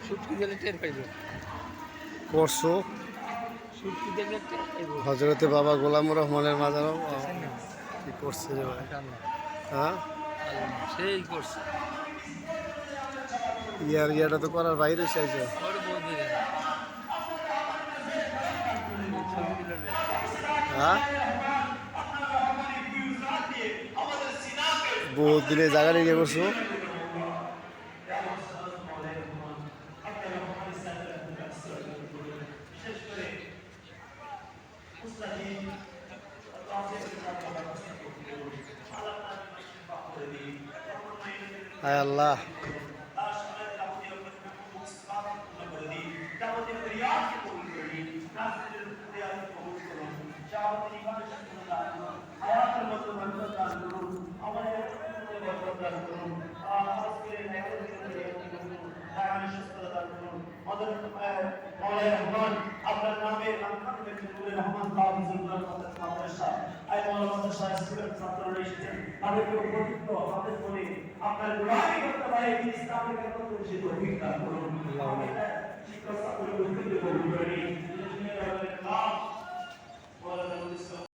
সুটকি দিলে টের পাইব। করছো সুটকি দিলে টের পাইব। হজরতে বাবা গোলাম রহমানের মাজারও দেখছেন না? কি করছে রে ভাই? মাশাআল্লাহ। হ্যাঁ, সেই করছে। ইয়াটা তো করার বাইরে চাইছো। ওরে বহুত দিলেন। ছবি তুলে দেন। হ্যাঁ, বহুত দিনে জায়গা নিয়ে করছো। হায় আল্লাহ, আপনার নামে রহমান মাদ্রাসা আই মাদ্রাসা স্টুডেন্ট ছাত্ররা এসেছেন তাদেরকে উপযুক্ত হাতে বলে আপনার গোলামি করতে পারে ইসলামের কথা পরিচিত অভিজ্ঞতা করুন।